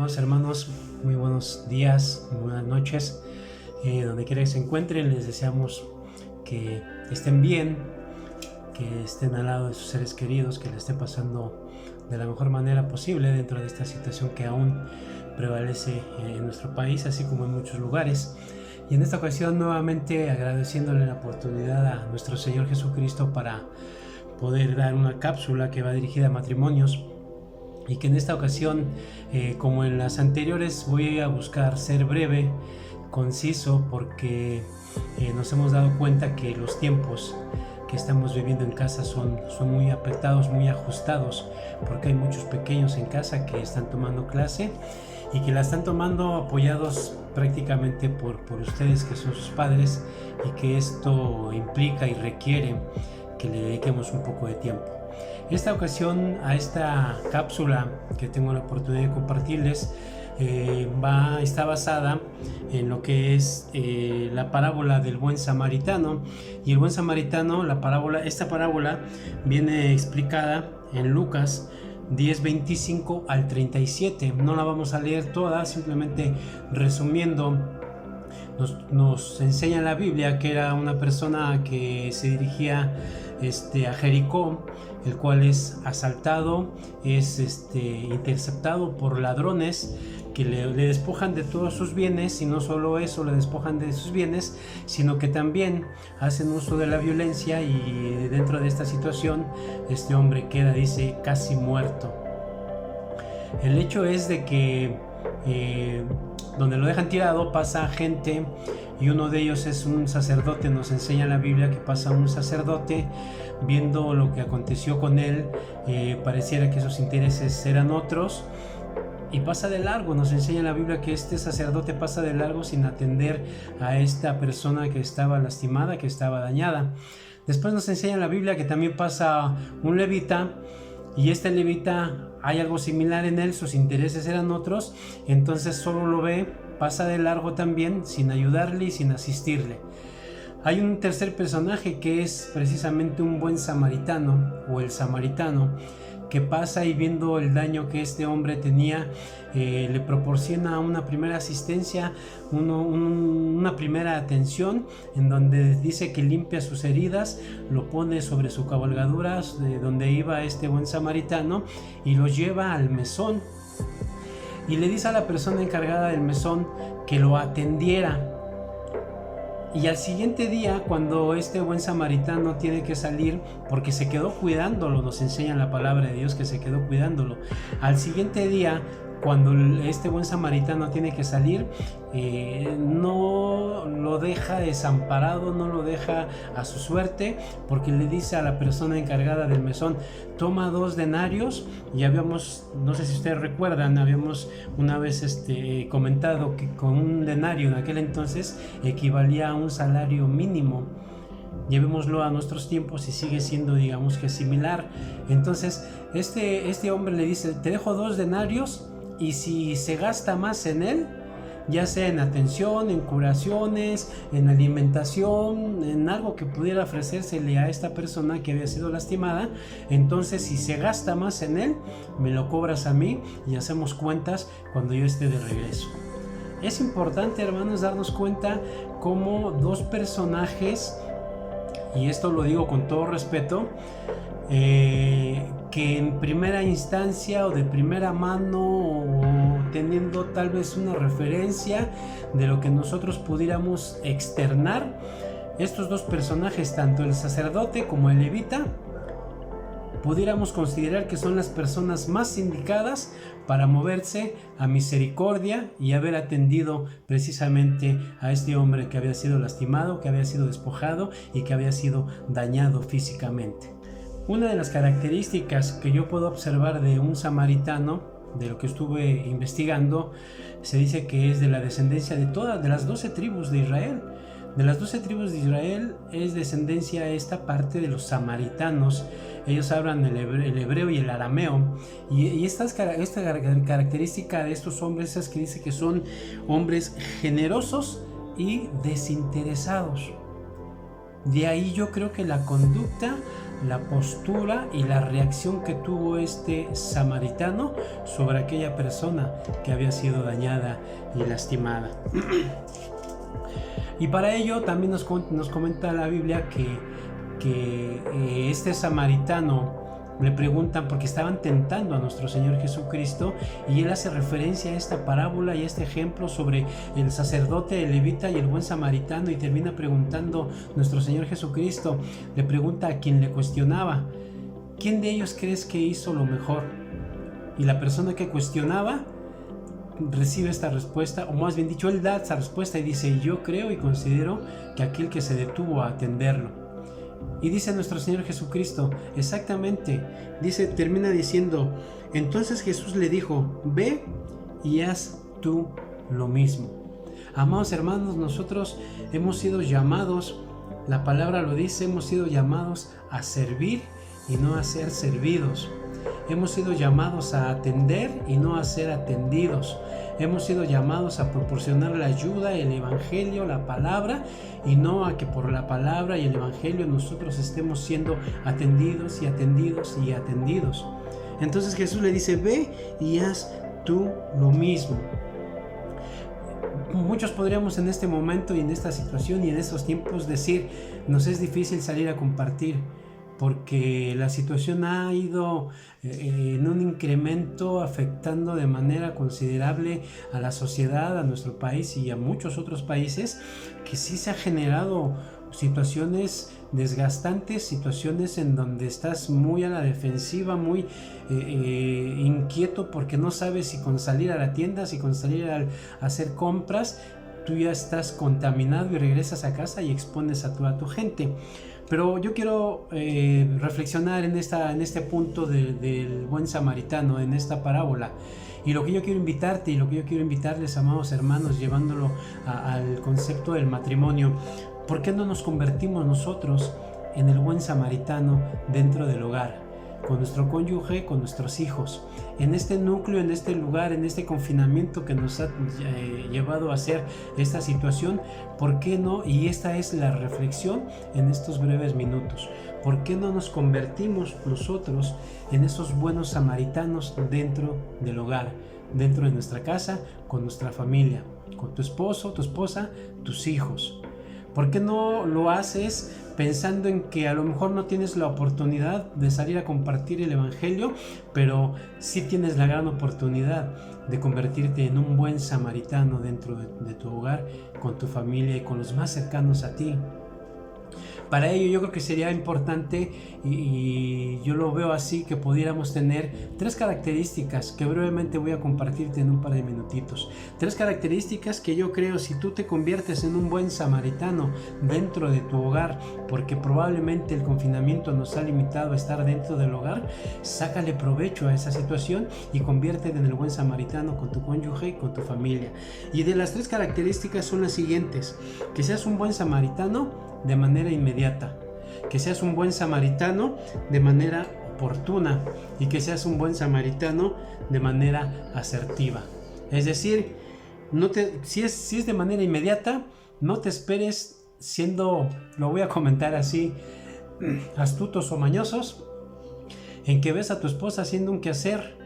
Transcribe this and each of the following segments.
Amados hermanos, muy buenos días, muy buenas noches. Donde quiera que se encuentren, les deseamos que estén bien, que estén al lado de sus seres queridos, que les esté pasando de la mejor manera posible dentro de esta situación que aún prevalece en nuestro país, así como en muchos lugares. Y en esta ocasión nuevamente agradeciéndole la oportunidad a nuestro Señor Jesucristo para poder dar una cápsula que va dirigida a matrimonios, y que en esta ocasión, como en las anteriores, voy a buscar ser breve, conciso, porque nos hemos dado cuenta que los tiempos que estamos viviendo en casa son muy apretados, muy ajustados, porque hay muchos pequeños en casa que están tomando clase y que la están tomando apoyados prácticamente por ustedes, que son sus padres, y que esto implica y requiere que le dediquemos un poco de tiempo. Esta ocasión, a esta cápsula que tengo la oportunidad de compartirles, está basada en lo que es la parábola del buen samaritano. Y el buen samaritano, esta parábola viene explicada en Lucas 10:25 al 37. No la vamos a leer toda, simplemente resumiendo, nos enseña la Biblia que era una persona que se dirigía a Jericó, el cual es asaltado, es interceptado por ladrones que le despojan de todos sus bienes, y no solo eso, le despojan de sus bienes, sino que también hacen uso de la violencia. Y dentro de esta situación este hombre queda, dice, casi muerto. El hecho es de que donde lo dejan tirado pasa gente, y uno de ellos es un sacerdote. Nos enseña la Biblia que pasa un sacerdote viendo lo que aconteció con él. Pareciera que sus intereses eran otros, y pasa de largo. Nos enseña la Biblia que este sacerdote pasa de largo sin atender a esta persona que estaba lastimada, que estaba dañada. Después nos enseña la Biblia que también pasa un levita, y este levita, hay algo similar en él, sus intereses eran otros, entonces solo lo ve, pasa de largo también, sin ayudarle y sin asistirle. Hay un tercer personaje que es precisamente un buen samaritano, o el samaritano, que pasa y viendo el daño que este hombre tenía, le proporciona una primera asistencia, una primera atención, en donde dice que limpia sus heridas, lo pone sobre su cabalgadura de donde iba este buen samaritano, y lo lleva al mesón, y le dice a la persona encargada del mesón que lo atendiera. Y al siguiente día, cuando este buen samaritano tiene que salir, porque se quedó cuidándolo, nos enseña la palabra de Dios que se quedó cuidándolo, al siguiente día, cuando este buen samaritano tiene que salir, no lo deja desamparado, no lo deja a su suerte, porque le dice a la persona encargada del mesón: toma 2 denarios. Y habíamos, no sé si ustedes recuerdan, habíamos una vez comentado que con un denario en aquel entonces equivalía a un salario mínimo. Llevémoslo a nuestros tiempos y sigue siendo, digamos, que similar. Entonces este hombre le dice: te dejo 2 denarios, y si se gasta más en él, ya sea en atención, en curaciones, en alimentación, en algo que pudiera ofrecérsele a esta persona que había sido lastimada, entonces si se gasta más en él, me lo cobras a mí y hacemos cuentas cuando yo esté de regreso. Es importante, hermanos, darnos cuenta cómo 2 personajes, y esto lo digo con todo respeto, que en primera instancia o de primera mano, o teniendo tal vez una referencia de lo que nosotros pudiéramos externar, estos 2 personajes, tanto el sacerdote como el levita, pudiéramos considerar que son las personas más indicadas para moverse a misericordia y haber atendido precisamente a este hombre que había sido lastimado, que había sido despojado y que había sido dañado físicamente. Una de las características que yo puedo observar de un samaritano, de lo que estuve investigando, se dice que es de la descendencia de las 12 tribus de Israel. De las 12 tribus de Israel es descendencia esta parte de los samaritanos. Ellos hablan el hebreo y el arameo. Y esta característica de estos hombres es que dice que son hombres generosos y desinteresados. De ahí yo creo que la conducta, la postura y la reacción que tuvo este samaritano sobre aquella persona que había sido dañada y lastimada. Y para ello también nos comenta la Biblia que este samaritano le preguntan, porque estaban tentando a nuestro Señor Jesucristo, y él hace referencia a esta parábola y a este ejemplo sobre el sacerdote, el levita y el buen samaritano, y termina preguntando nuestro Señor Jesucristo, le pregunta a quien le cuestionaba, ¿quién de ellos crees que hizo lo mejor? Y la persona que cuestionaba recibe esta respuesta, o más bien dicho, él da esta respuesta y dice, yo creo y considero que aquel que se detuvo a atenderlo. Y dice nuestro Señor Jesucristo, exactamente, termina diciendo, entonces Jesús le dijo, ve y haz tú lo mismo. Amados hermanos, nosotros hemos sido llamados, la palabra lo dice, hemos sido llamados a servir y no a ser servidos. Hemos sido llamados a atender y no a ser atendidos. Hemos sido llamados a proporcionar la ayuda, el evangelio, la palabra, y no a que por la palabra y el evangelio nosotros estemos siendo atendidos y atendidos y atendidos. Entonces Jesús le dice, ve y haz tú lo mismo. Muchos podríamos en este momento y en esta situación y en estos tiempos decir, nos es difícil salir a compartir, porque la situación ha ido en un incremento afectando de manera considerable a la sociedad, a nuestro país y a muchos otros países, que sí se ha generado situaciones desgastantes, situaciones en donde estás muy a la defensiva, muy inquieto porque no sabes si con salir a la tienda, si con salir a hacer compras, tú ya estás contaminado y regresas a casa y expones a toda tu gente. Pero yo quiero reflexionar en este punto del buen samaritano, en esta parábola. Y lo que yo quiero invitarte y lo que yo quiero invitarles, amados hermanos, llevándolo al concepto del matrimonio, ¿por qué no nos convertimos nosotros en el buen samaritano dentro del hogar? Con nuestro cónyuge, con nuestros hijos, en este núcleo, en este lugar, en este confinamiento que nos ha llevado a hacer esta situación, ¿por qué no? Y esta es la reflexión en estos breves minutos. ¿Por qué no nos convertimos nosotros en esos buenos samaritanos dentro del hogar, dentro de nuestra casa, con nuestra familia, con tu esposo, tu esposa, tus hijos? ¿Por qué no lo haces pensando en que a lo mejor no tienes la oportunidad de salir a compartir el evangelio, pero sí tienes la gran oportunidad de convertirte en un buen samaritano dentro de tu hogar, con tu familia y con los más cercanos a ti? Para ello yo creo que sería importante, y yo lo veo así, que pudiéramos tener 3 características que brevemente voy a compartirte en un par de minutitos. 3 características que yo creo, si tú te conviertes en un buen samaritano dentro de tu hogar, porque probablemente el confinamiento nos ha limitado a estar dentro del hogar, sácale provecho a esa situación y conviértete en el buen samaritano con tu cónyuge y con tu familia. Y de las 3 características son las siguientes: que seas un buen samaritano de manera inmediata, que seas un buen samaritano de manera oportuna y que seas un buen samaritano de manera asertiva. Es decir, si es de manera inmediata, no te esperes siendo, lo voy a comentar así, astutos o mañosos, en que ves a tu esposa haciendo un quehacer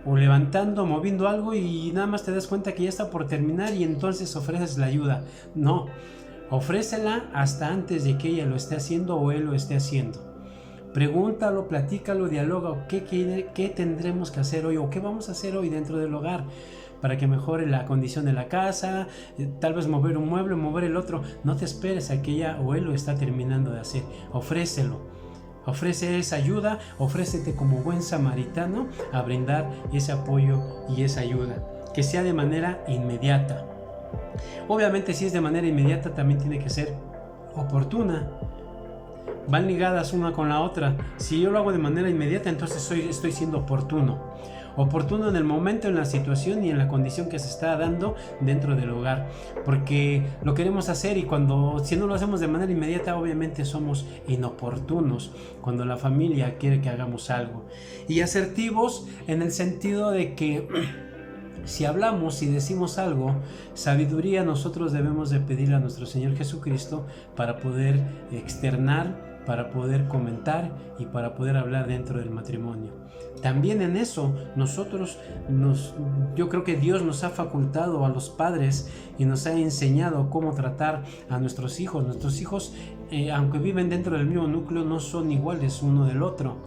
o levantando, moviendo algo y nada más te das cuenta que ya está por terminar y entonces ofreces la ayuda. No, ofrécela hasta antes de que ella lo esté haciendo o él lo esté haciendo. Pregúntalo, platícalo, dialoga. ¿Qué tendremos que hacer hoy o qué vamos a hacer hoy dentro del hogar para que mejore la condición de la casa? Tal vez mover un mueble, mover el otro. No te esperes a que ella o él lo está terminando de hacer. Ofrécelo. Ofrece esa ayuda, ofrécete como buen samaritano a brindar ese apoyo y esa ayuda. Que sea de manera inmediata. Obviamente, si es de manera inmediata, también tiene que ser oportuna. Van ligadas una con la otra. Si yo lo hago de manera inmediata, entonces estoy siendo oportuno. Oportuno en el momento, en la situación y en la condición que se está dando dentro del hogar. Porque lo queremos hacer y si no lo hacemos de manera inmediata, obviamente somos inoportunos cuando la familia quiere que hagamos algo. Y asertivos en el sentido de que Si hablamos y decimos algo, sabiduría nosotros debemos de pedirle a nuestro Señor Jesucristo para poder externar, para poder comentar y para poder hablar dentro del matrimonio. También en eso yo creo que Dios nos ha facultado a los padres y nos ha enseñado cómo tratar a nuestros hijos. Nuestros hijos, aunque viven dentro del mismo núcleo, no son iguales uno del otro.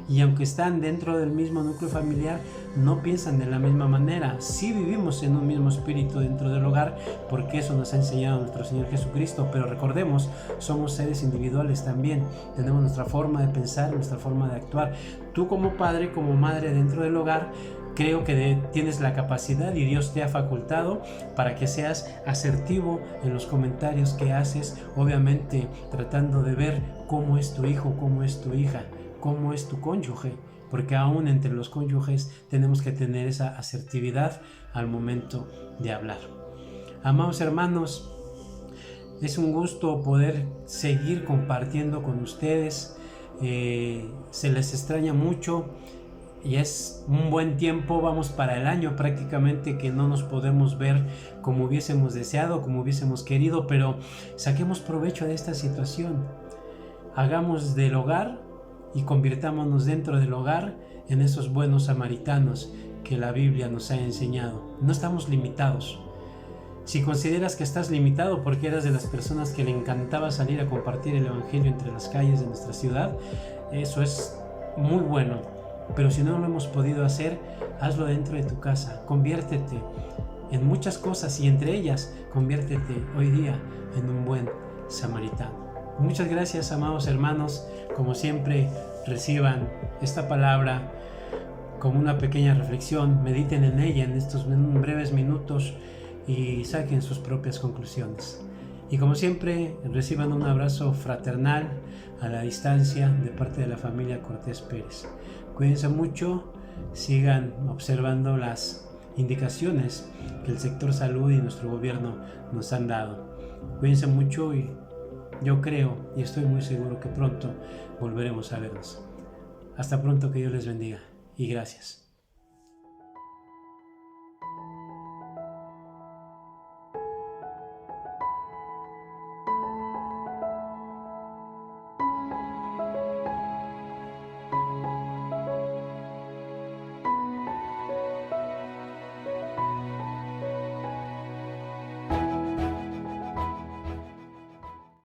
Y aunque están dentro del mismo núcleo familiar, no piensan de la misma manera. Sí vivimos en un mismo espíritu dentro del hogar, porque eso nos ha enseñado nuestro Señor Jesucristo. Pero recordemos, somos seres individuales también. Tenemos nuestra forma de pensar, nuestra forma de actuar. Tú como padre, como madre dentro del hogar, creo que tienes la capacidad y Dios te ha facultado para que seas asertivo en los comentarios que haces, obviamente tratando de ver cómo es tu hijo, cómo es tu hija, cómo es tu cónyuge, porque aún entre los cónyuges tenemos que tener esa asertividad al momento de hablar. Amados hermanos, es un gusto poder seguir compartiendo con ustedes. Se les extraña mucho y es un buen tiempo, vamos para el año prácticamente, que no nos podemos ver como hubiésemos deseado, como hubiésemos querido, pero saquemos provecho de esta situación. Hagamos del hogar y convirtámonos dentro del hogar en esos buenos samaritanos que la Biblia nos ha enseñado. No estamos limitados. Si consideras que estás limitado porque eras de las personas que le encantaba salir a compartir el evangelio entre las calles de nuestra ciudad, eso es muy bueno. Pero si no lo hemos podido hacer, hazlo dentro de tu casa. Conviértete en muchas cosas y entre ellas, conviértete hoy día en un buen samaritano. Muchas gracias, amados hermanos. Como siempre, reciban esta palabra como una pequeña reflexión, mediten en ella en estos breves minutos y saquen sus propias conclusiones. Y como siempre, reciban un abrazo fraternal a la distancia de parte de la familia Cortés Pérez. Cuídense mucho, sigan observando las indicaciones que el sector salud y nuestro gobierno nos han dado. Cuídense mucho y yo creo y estoy muy seguro que pronto volveremos a vernos. Hasta pronto, que Dios les bendiga y gracias.